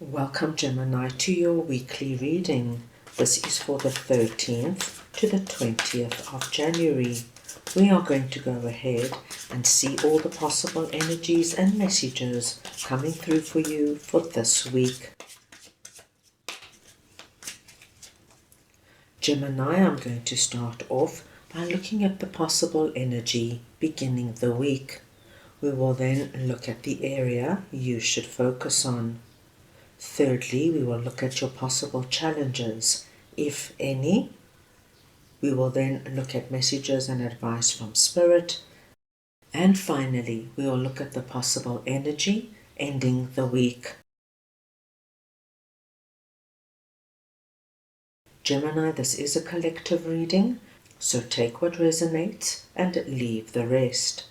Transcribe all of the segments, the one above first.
Welcome Gemini to your weekly reading. This is for the 13th to the 20th of January. We are going to go ahead and see all the possible energies and messages coming through for you for this week. Gemini, I'm going to start off by looking at the possible energy beginning the week. We will then look at the area you should focus on. Thirdly, we will look at your possible challenges, if any. We will then look at messages and advice from Spirit. And finally, we will look at the possible energy ending the week. Gemini, this is a collective reading, so take what resonates and leave the rest.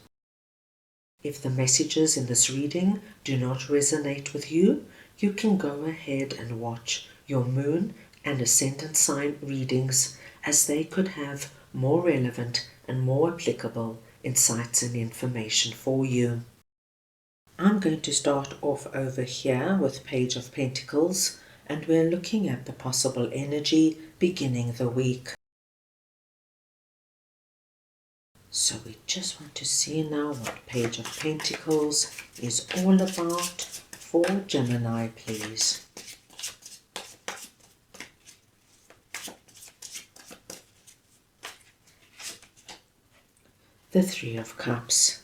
If the messages in this reading do not resonate with you, you can go ahead and watch your moon and ascendant sign readings, as they could have more relevant and more applicable insights and information for you. I'm going to start off over here with Page of Pentacles, and we're looking at the possible energy beginning the week. So we just want to see now what Page of Pentacles is all about for Gemini, please. The Three of Cups.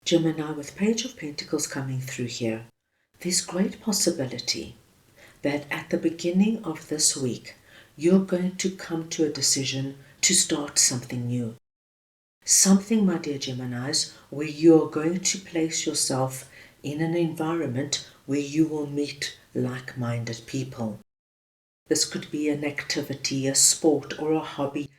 Gemini, with Page of Pentacles coming through here, there's great possibility that at the beginning of this week, you're going to come to a decision to start something new. Something, my dear Geminis, where you're going to place yourself in an environment where you will meet like-minded people. This could be an activity, a sport, or a hobby,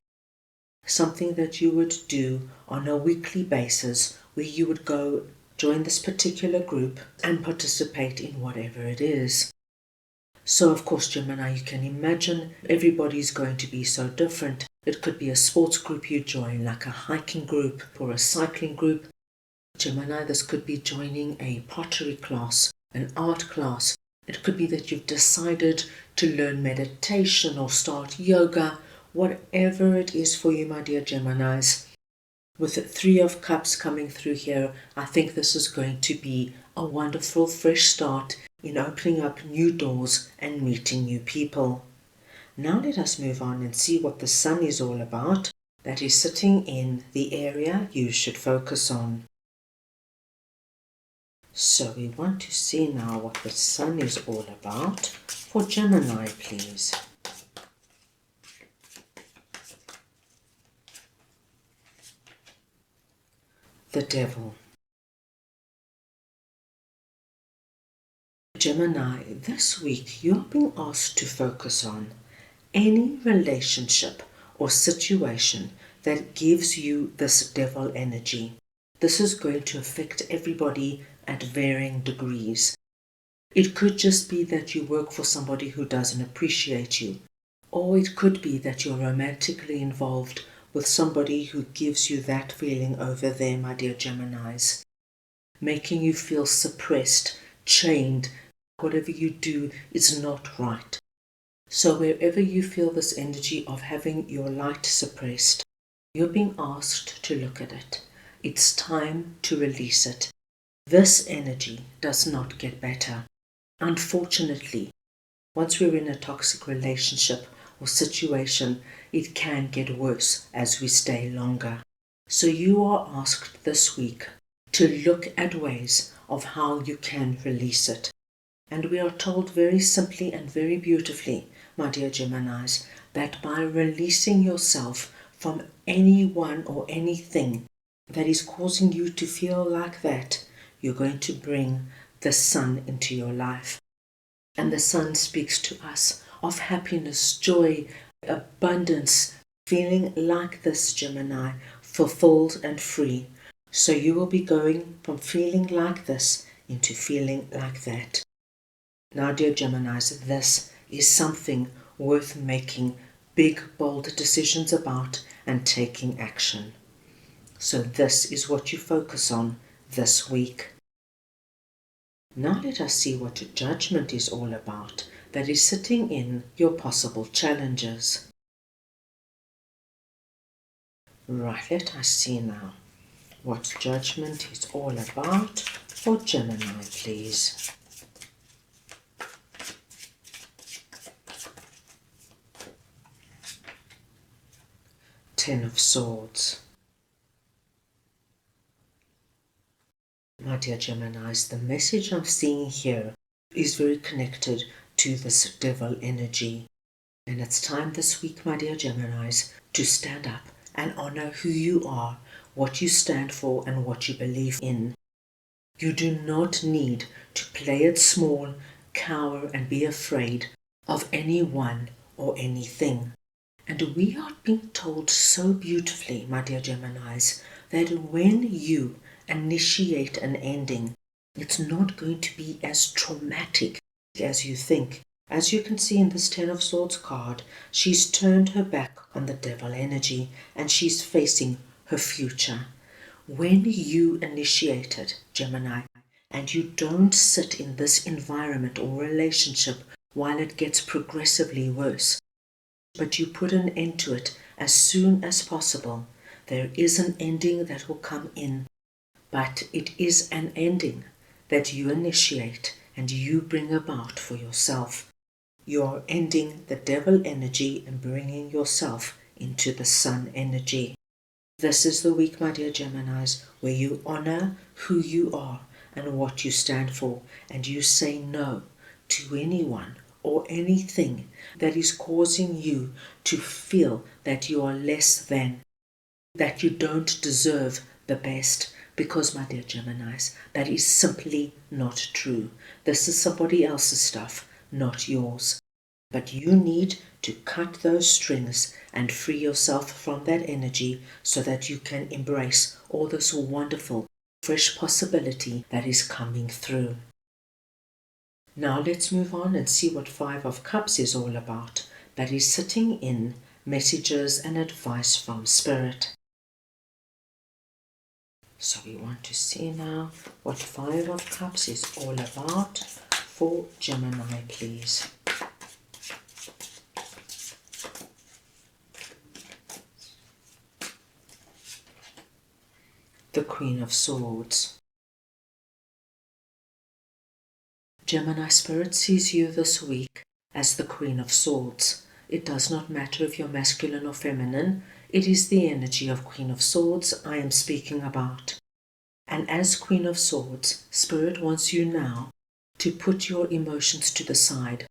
something that you would do on a weekly basis, where you would go join this particular group and participate in whatever it is. So of course, Gemini, you can imagine everybody's going to be so different. It could be a sports group you join, like a hiking group or a cycling group. Gemini, this could be joining a pottery class, an art class. It could be that you've decided to learn meditation or start yoga, whatever it is for you, my dear Geminis. With the Three of Cups coming through here, I think this is going to be a wonderful fresh start in opening up new doors and meeting new people. Now let us move on and see what the Sun is all about, that is sitting in the area you should focus on. So we want to see now what the Sun is all about for Gemini, please. The Devil. Gemini, this week you're being asked to focus on any relationship or situation that gives you this devil energy. This is going to affect everybody at varying degrees. It could just be that you work for somebody who doesn't appreciate you, or it could be that you're romantically involved with somebody who gives you that feeling over there, my dear Geminis, making you feel suppressed, chained. Whatever you do is not right. So wherever you feel this energy of having your light suppressed, you're being asked to look at it. It's time to release it. This energy does not get better. Unfortunately, once we're in a toxic relationship or situation, it can get worse as we stay longer. So you are asked this week to look at ways of how you can release it. And we are told very simply and very beautifully, my dear Geminis, that by releasing yourself from anyone or anything that is causing you to feel like that, you're going to bring the Sun into your life. And the Sun speaks to us of happiness, joy, abundance, feeling like this, Gemini, fulfilled and free. So you will be going from feeling like this into feeling like that. Now, dear Geminis, this is something worth making big, bold decisions about and taking action. So this is what you focus on this week. Now let us see what judgment is all about, that is sitting in your possible challenges. Right, let us see now what judgment is all about for Gemini, please. Ten of Swords. My dear Geminis, the message I'm seeing here is very connected to this devil energy. And it's time this week, my dear Geminis, to stand up and honor who you are, what you stand for, and what you believe in. You do not need to play it small, cower, and be afraid of anyone or anything. And we are being told so beautifully, my dear Geminis, that when you initiate an ending, it's not going to be as traumatic as you think. As you can see in this Ten of Swords card, she's turned her back on the devil energy and she's facing her future. When you initiate it, Gemini, and you don't sit in this environment or relationship while it gets progressively worse, but you put an end to it as soon as possible, there is an ending that will come in, but it is an ending that you initiate and you bring about for yourself. You are ending the devil energy and bringing yourself into the sun energy. This is the week, my dear Geminis, where you honor who you are and what you stand for, and you say no to anyone or anything that is causing you to feel that you are less than, that you don't deserve the best. Because, my dear Geminis, that is simply not true. This is somebody else's stuff, not yours. But you need to cut those strings and free yourself from that energy so that you can embrace all this wonderful, fresh possibility that is coming through. Now let's move on and see what Five of Cups is all about. That is sitting in messages and advice from Spirit. So we want to see now what Five of Cups is all about for Gemini, please. The Queen of Swords. Gemini Spirit sees you this week as the Queen of Swords. It does not matter if you're masculine or feminine. It is the energy of Queen of Swords I am speaking about. And as Queen of Swords, Spirit wants you now to put your emotions to the side.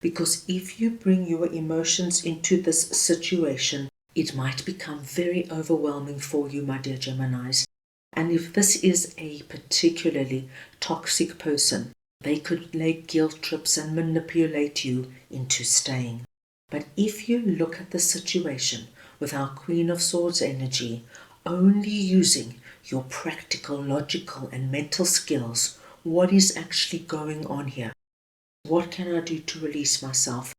Because if you bring your emotions into this situation, it might become very overwhelming for you, my dear Geminis. And if this is a particularly toxic person, they could lay guilt trips and manipulate you into staying. But if you look at the situation with our Queen of Swords energy, only using your practical, logical and mental skills, what is actually going on here? What can I do to release myself?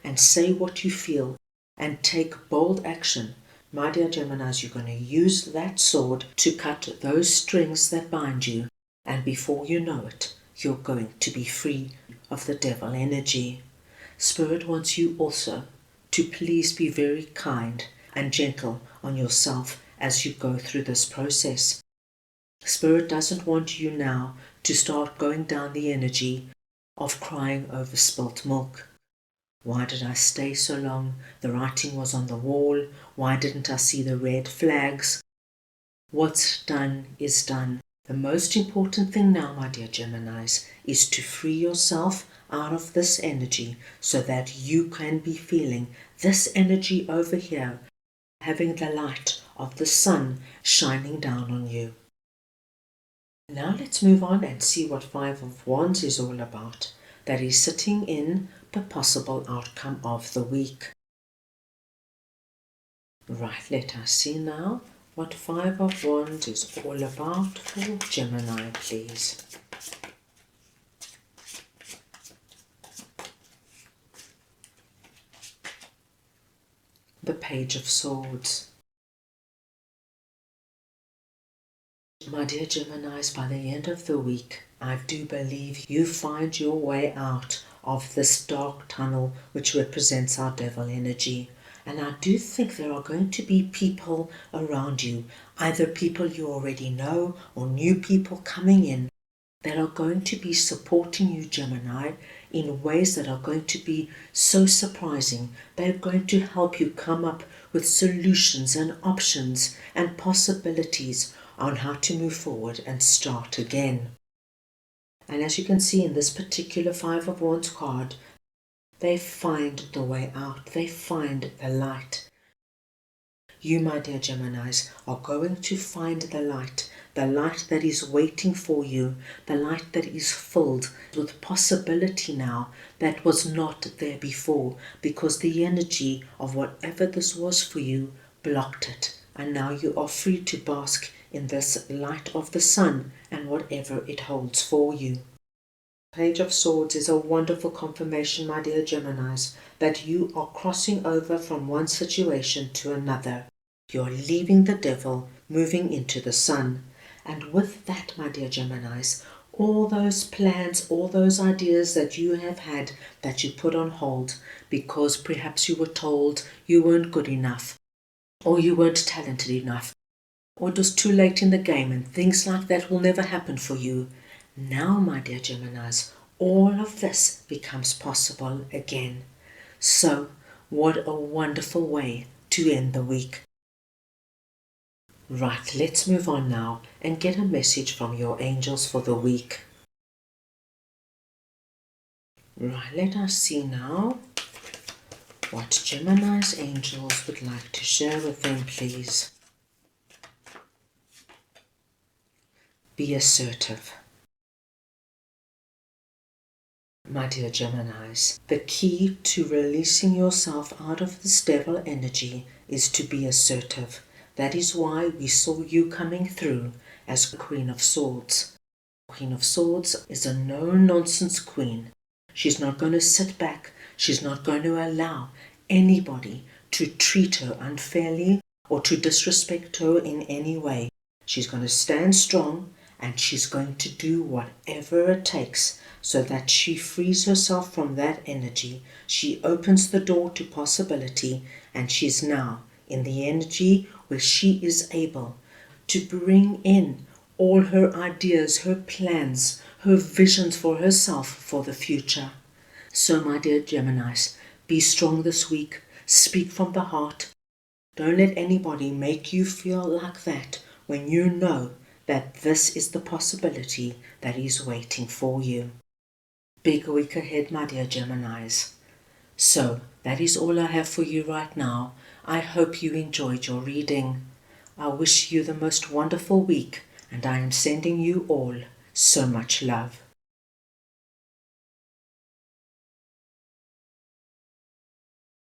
And say what you feel and take bold action. My dear Geminis, you're going to use that sword to cut those strings that bind you, and before you know it, you're going to be free of the devil energy. Spirit wants you also to please be very kind and gentle on yourself as you go through this process. Spirit doesn't want you now to start going down the energy of crying over spilt milk. Why did I stay so long? The writing was on the wall. Why didn't I see the red flags? What's done is done. The most important thing now, my dear Geminis, is to free yourself out of this energy so that you can be feeling this energy over here, having the light of the sun shining down on you. Now let's move on and see what Five of Wands is all about. That is sitting in the possible outcome of the week. Right, let us see now what Five of Wands is all about for Gemini, please. The Page of Swords. My dear Geminis, by the end of the week, I do believe you find your way out of this dark tunnel which represents our devil energy. And I do think there are going to be people around you, either people you already know or new people coming in, that are going to be supporting you, Gemini, in ways that are going to be so surprising. They're going to help you come up with solutions and options and possibilities on how to move forward and start again. And as you can see in this particular Five of Wands card, they find the way out. They find the light. You, my dear Geminis, are going to find the light that is waiting for you, the light that is filled with possibility now that was not there before, because the energy of whatever this was for you blocked it. And now you are free to bask in this light of the sun and whatever it holds for you. Page of Swords is a wonderful confirmation, my dear Geminis, that you are crossing over from one situation to another. You're leaving the devil, moving into the sun. And with that, my dear Geminis, all those plans, all those ideas that you have had that you put on hold because perhaps you were told you weren't good enough, or you weren't talented enough, or it was too late in the game and things like that will never happen for you. Now, my dear Geminis, all of this becomes possible again. So, what a wonderful way to end the week. Right, let's move on now and get a message from your angels for the week. Right, let us see now what Gemini's angels would like to share with them, please. Be assertive. My dear Geminis, the key to releasing yourself out of this devil energy is to be assertive. That is why we saw you coming through as Queen of Swords. Queen of Swords is a no-nonsense queen. She's not going to sit back. She's not going to allow anybody to treat her unfairly or to disrespect her in any way. She's going to stand strong and she's going to do whatever it takes so that she frees herself from that energy. She opens the door to possibility, and she's now in the energy where she is able to bring in all her ideas, her plans, her visions for herself for the future. So, my dear Geminis, be strong this week. Speak from the heart. Don't let anybody make you feel like that when you know that this is the possibility that is waiting for you. Big week ahead, my dear Geminis. So, that is all I have for you right now. I hope you enjoyed your reading. I wish you the most wonderful week, and I am sending you all so much love.